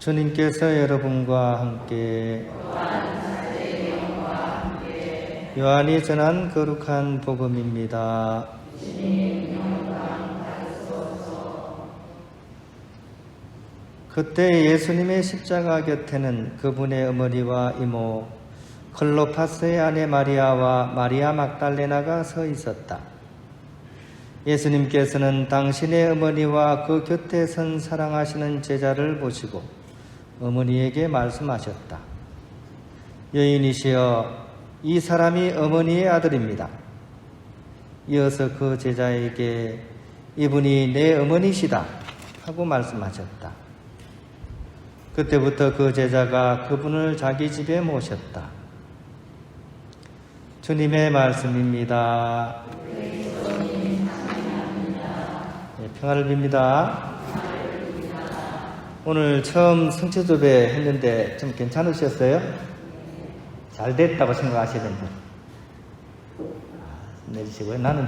주님께서 여러분과 함께 요한이 전한 거룩한 복음입니다. 그때 예수님의 십자가 곁에는 그분의 어머니와 이모 클로파스의 아내 마리아와 마리아 막달레나가 서 있었다. 예수님께서는 당신의 어머니와 그 곁에 선 사랑하시는 제자를 보시고 어머니에게 말씀하셨다. 여인이시여, 이 사람이 어머니의 아들입니다. 이어서 그 제자에게 이분이 내 어머니시다 하고 말씀하셨다. 그때부터 그 제자가 그분을 자기 집에 모셨다. 주님의 말씀입니다. 평화를 빕니다. 오늘 처음 성체조배 했는데 좀 괜찮으셨어요? 잘 됐다고 생각하시는 분 내주시고요. 나는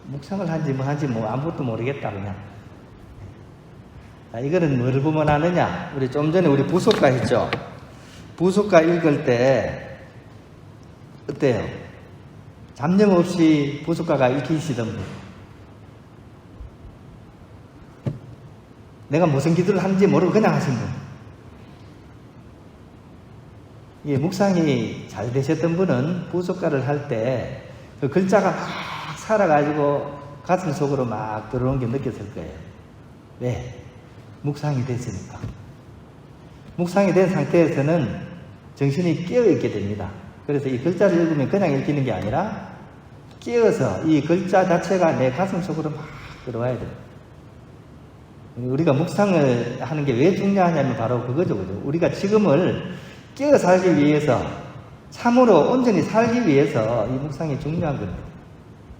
묵상을 한지 아무것도 모르겠다 그냥. 이거는 뭐를 보면 아느냐? 우리 좀 전에 우리 부속가 했죠? 부속가 읽을 때 어때요? 잡념 없이 부속가가 읽히시던 분. 내가 무슨 기도를 하는지 모르고 그냥 하신 분. 이 묵상이 잘 되셨던 분은 부속가를 할 때 그 글자가 막 살아가지고 가슴 속으로 막 들어오는 게 느껴질 거예요. 왜? 묵상이 됐으니까. 묵상이 된 상태에서는 정신이 깨어있게 됩니다. 그래서 이 글자를 읽으면 그냥 읽히는 게 아니라 깨어서 이 글자 자체가 내 가슴 속으로 막 들어와야 돼요. 우리가 묵상을 하는 게 왜 중요하냐면 바로 그거죠. 그죠? 우리가 지금을 깨어 살기 위해서, 참으로 온전히 살기 위해서 이 묵상이 중요한 겁니다.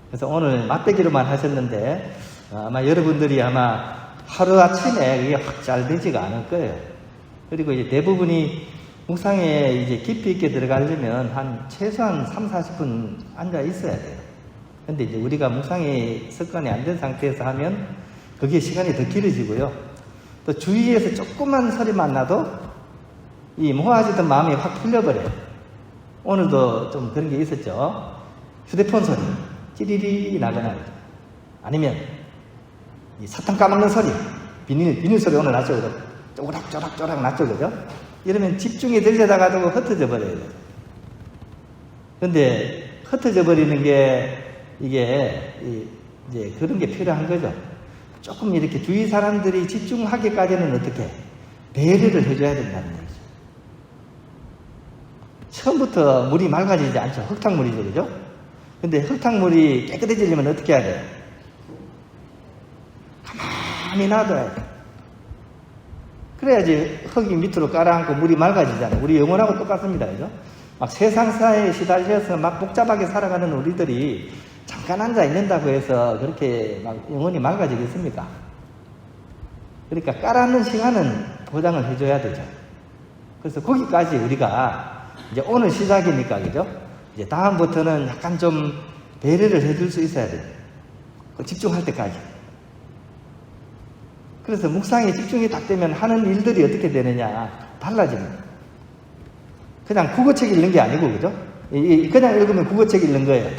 그래서 오늘 맛배기로만 하셨는데 아마 여러분들이 하루아침에 이게 확 잘 되지가 않을 거예요. 그리고 이제 대부분이 묵상에 이제 깊이 있게 들어가려면 최소한 3-40분 앉아 있어야 돼요. 근데 이제 우리가 묵상이 습관이 안 된 상태에서 하면 그게 시간이 더 길어지고요. 또 주위에서 조그만 소리만 나도 이 모아지던 마음이 확 풀려버려요. 오늘도 좀 그런 게 있었죠. 휴대폰 소리, 찌리리 나거나, 아니면 이 사탕 까먹는 소리, 비닐 소리 오늘 났죠. 그죠? 쪼락쪼락 났죠. 그죠? 이러면 집중이 되려다가도 흩어져 버려요. 근데 흩어져 버리는 게 이게 이제 그런 게 필요한 거죠. 조금 이렇게 주위 사람들이 집중하기까지는 어떻게 배려를 해줘야 된다는 거죠. 처음부터 물이 맑아지지 않죠. 흙탕물이죠. 그죠? 근데 흙탕물이 깨끗해지려면 어떻게 해야 돼요? 가만히 놔둬야 돼요. 그래야지 흙이 밑으로 깔아앉고 물이 맑아지잖아요. 우리 영혼하고 똑같습니다. 그죠? 막 세상사에 시달려서 막 복잡하게 살아가는 우리들이 잠깐 앉아 있는다고 해서 그렇게 막 영혼이 맑아지겠습니까? 그러니까 깔아앉는 시간은 보장을 해줘야 되죠. 그래서 거기까지 우리가 이제 오늘 시작이니까, 그죠? 이제 다음부터는 약간 좀 배려를 해줄 수 있어야 돼요. 집중할 때까지. 그래서 묵상에 집중이 딱 되면 하는 일들이 어떻게 되느냐, 달라집니다. 그냥 국어책 읽는 게 아니고, 그죠? 그냥 읽으면 국어책 읽는 거예요.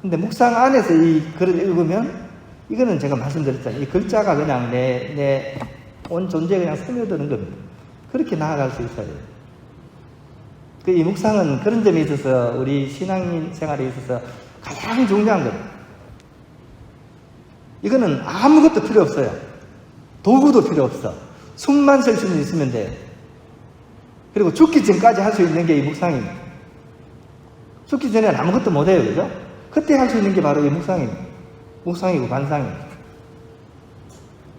근데 묵상 안에서 이 글을 읽으면, 이거는 제가 말씀드렸잖아요. 이 글자가 그냥 내 온 존재에 그냥 스며드는 겁니다. 그렇게 나아갈 수 있어야 돼요. 이 묵상은 그런 점에 있어서 우리 신앙인 생활에 있어서 가장 중요한 거예요. 이거는 아무것도 필요 없어요. 도구도 필요 없어. 숨만 쉴 수 있으면 돼요. 그리고 죽기 전까지 할 수 있는 게 이 묵상입니다. 죽기 전에는 아무것도 못해요. 그죠? 그때 할 수 있는 게 바로 이 묵상입니다. 묵상이고 반상입니다.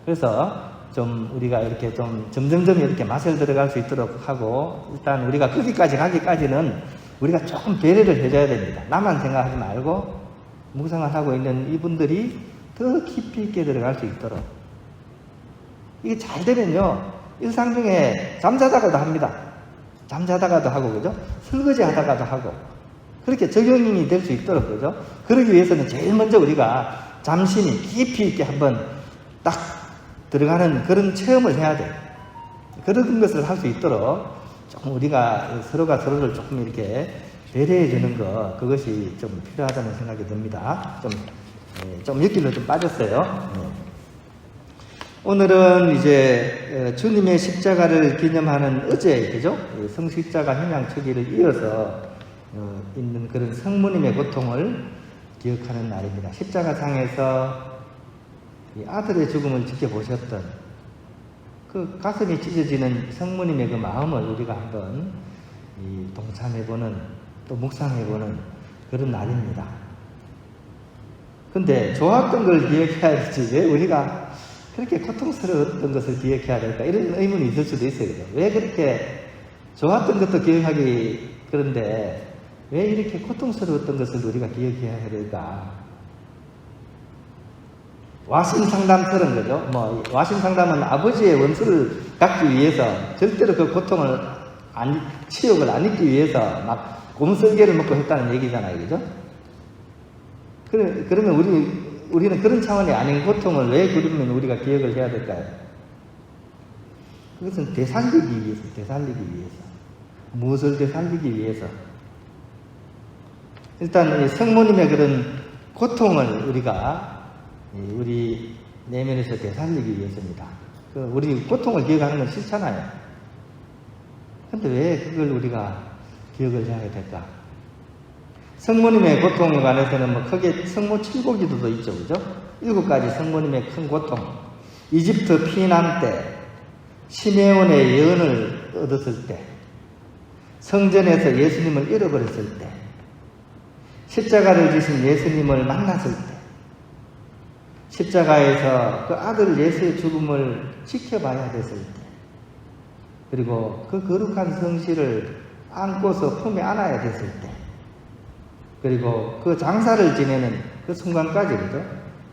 그래서 좀 우리가 이렇게 좀 점점점 이렇게 맛을 들어갈 수 있도록 하고, 일단 우리가 거기까지 가기까지는 우리가 조금 배려를 해줘야 됩니다. 나만 생각하지 말고 묵상을 하고 있는 이분들이 더 깊이 있게 들어갈 수 있도록. 이게 잘 되면요, 일상 중에 잠자다가도 합니다. 잠자다가도 하고, 그죠? 설거지 하다가도 하고, 그렇게 적용이 될 수 있도록, 그죠? 그러기 위해서는 제일 먼저 우리가 잠시니 깊이 있게 한번 딱 들어가는 그런 체험을 해야 돼요. 그런 것을 할 수 있도록 조금 우리가 서로가 서로를 조금 이렇게 배려해 주는 것, 그것이 좀 필요하다는 생각이 듭니다. 좀 엮기로 좀 빠졌어요. 오늘은 이제 주님의 십자가를 기념하는 어제, 그죠? 성십자가 현양초기를 이어서 있는 그런 성모님의 고통을 기억하는 날입니다. 십자가상에서 이 아들의 죽음을 지켜보셨던 그 가슴이 찢어지는 성모님의 그 마음을 우리가 한번 동참해보는, 또 묵상해보는 그런 날입니다. 근데 좋았던 걸 기억해야 되지, 왜 우리가 그렇게 고통스러웠던 것을 기억해야 될까? 이런 의문이 있을 수도 있어요. 왜 그렇게 좋았던 것도 기억하기 그런데 왜 이렇게 고통스러웠던 것을 우리가 기억해야 될까? 와신상담처럼, 거죠. 와신상담은 아버지의 원수를 갚기 위해서 절대로 그 고통을 치욕을 안 입기 위해서 막 곰설개를 먹고 했다는 얘기잖아요. 그죠? 그러면 우리는 그런 차원이 아닌 고통을 왜 그러면 우리가 기억을 해야 될까요? 그것은 되살리기 위해서. 무엇을 되살리기 위해서? 일단 성모님의 그런 고통을 우리 내면에서 되살리기 위해서입니다. 우리 고통을 기억하는 건 싫잖아요. 근데 왜 그걸 우리가 기억을 해야 될까? 성모님의 고통에 관해서는 크게 성모 7고기도도 있죠, 그죠? 7가지 성모님의 큰 고통. 이집트 피난 때, 시메온의 예언을 얻었을 때, 성전에서 예수님을 잃어버렸을 때, 십자가를 지신 예수님을 만났을 때, 십자가에서 그 아들 예수의 죽음을 지켜봐야 됐을 때, 그리고 그 거룩한 성실을 안고서 품에 안아야 됐을 때, 그리고 그 장사를 지내는 그 순간까지, 그죠?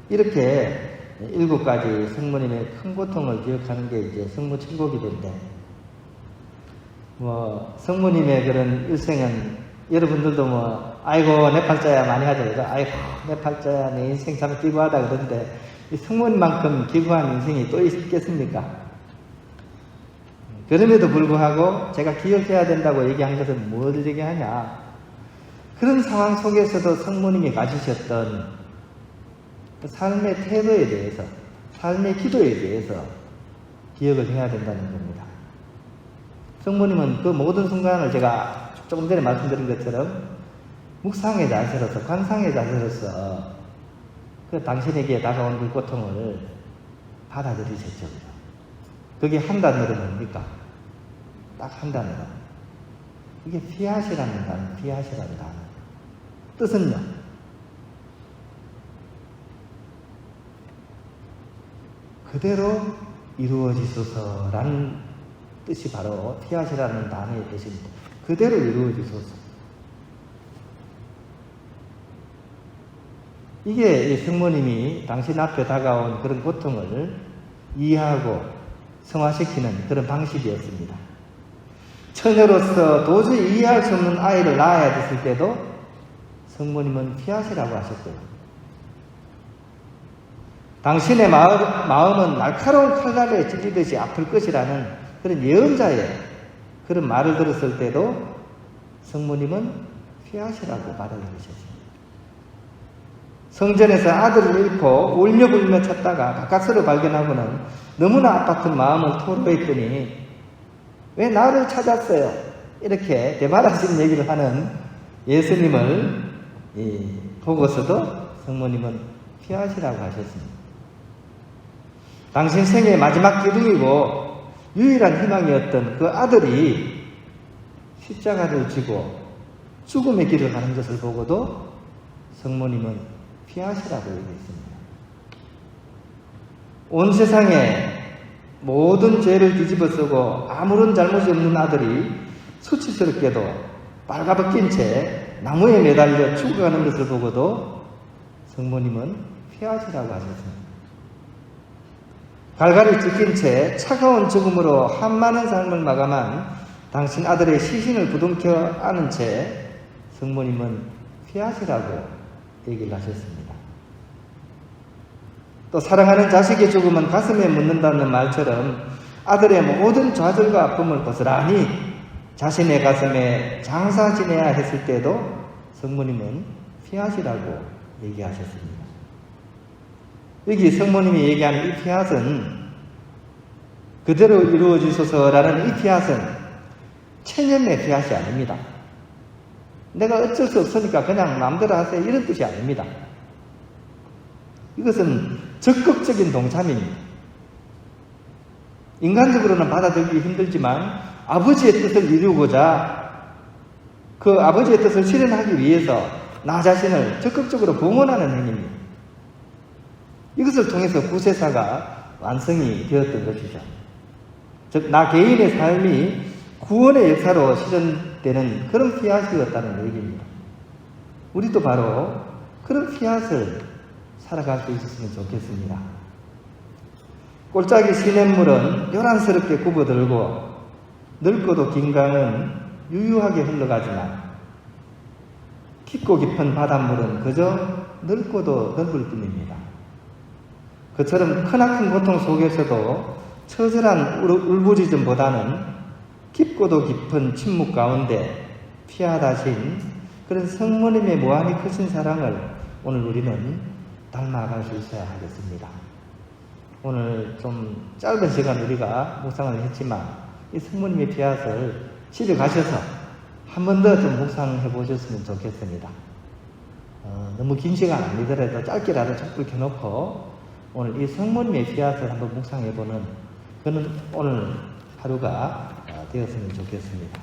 이렇게 7가지 성모님의 큰 고통을 기억하는 게 이제 성모 7고기도인데, 성모님의 그런 일생은 여러분들도 아이고 내 팔자야 많이 하죠, 그죠? 아이고 내 팔자야, 내 인생 참 기구하다 그러는데 이 성모님만큼 기구한 인생이 또 있겠습니까? 그럼에도 불구하고 제가 기억해야 된다고 얘기한 것은 뭘 얘기하냐? 그런 상황 속에서도 성모님이 가지셨던 그 삶의 태도에 대해서, 삶의 기도에 대해서 기억을 해야 된다는 겁니다. 성모님은 그 모든 순간을 제가 조금 전에 말씀드린 것처럼 묵상의 자세로서, 관상의 자세로서 그 당신에게 다가온 그 고통을 받아들이셨죠. 그게 한 단어로 뭡니까? 딱 한 단어로. 이게 피하시라는 단어, 피하시라는 단어. 뜻은요? 그대로 이루어지소서라는 뜻이 바로 피하시라는 단어의 뜻입니다. 그대로 이루어지소서. 이게 성모님이 당신 앞에 다가온 그런 고통을 이해하고 승화시키는 그런 방식이었습니다. 처녀로서 도저히 이해할 수 없는 아이를 낳아야 됐을 때도 성모님은 피하시라고 하셨고요. 당신의 마음은 날카로운 칼날에 찔리듯이 아플 것이라는 그런 예언자의 그런 말을 들었을 때도 성모님은 피하시라고 받아들이셨습니다. 성전에서 아들을 잃고 울며불며 찾다가 가까스로 발견하고는 너무나 아팠던 마음을 토로했더니 왜 나를 찾았어요? 이렇게 대바라진 얘기를 하는 예수님을 보고서도 성모님은 피하시라고 하셨습니다. 당신 생의 마지막 기둥이고 유일한 희망이었던 그 아들이 십자가를 지고 죽음의 길을 가는 것을 보고도 성모님은 피하시라고 얘기했습니다. 온 세상에 모든 죄를 뒤집어 쓰고 아무런 잘못이 없는 아들이 수치스럽게도 빨가벗긴 채 나무에 매달려 죽어가는 것을 보고도 성모님은 피하시라고 하셨습니다. 갈갈이 찢긴 채 차가운 죽음으로 한많은 삶을 마감한 당신 아들의 시신을 부둥켜 안은 채 성모님은 피하시라고 얘기를 하셨습니다. 또 사랑하는 자식의 죽음은 가슴에 묻는다는 말처럼 아들의 모든 좌절과 아픔을 고스란히 자신의 가슴에 장사 지내야 했을 때도 성모님은 피하시라고 얘기하셨습니다. 여기 성모님이 얘기하는 이 피앗은 그대로 이루어지소서라는 이 피앗은 체념의 피앗이 아닙니다. 내가 어쩔 수 없으니까 그냥 마음대로 하세요 이런 뜻이 아닙니다. 이것은 적극적인 동참입니다. 인간적으로는 받아들이기 힘들지만 아버지의 뜻을 이루고자 그 아버지의 뜻을 실현하기 위해서 나 자신을 적극적으로 봉헌하는 행위입니다. 이것을 통해서 구세사가 완성이 되었던 것이죠. 즉, 나 개인의 삶이 구원의 역사로 실현되는 그런 피앗이었다는 얘기입니다. 우리도 바로 그런 피앗을 살아갈 수 있었으면 좋겠습니다. 골짜기 시냇물은 요란스럽게 굽어들고 넓고도 긴 강은 유유하게 흘러가지만 깊고 깊은 바닷물은 그저 넓고도 넓을 뿐입니다. 그처럼 크나큰 고통 속에서도 처절한 울부짖음보다는 깊고도 깊은 침묵 가운데 피하다신 그런 성모님의 무한히 크신 사랑을 오늘 우리는 닮아갈 수 있어야 하겠습니다. 오늘 좀 짧은 시간 우리가 묵상을 했지만 이 성모님의 피앗을 집에 가셔서 한 번 더 좀 묵상해 보셨으면 좋겠습니다. 너무 긴 시간 아니더라도 짧게라도 촛불 켜놓고 오늘 이 성모님의 피앗을 한번 묵상해 보는 그런 오늘 하루가 되었으면 좋겠습니다.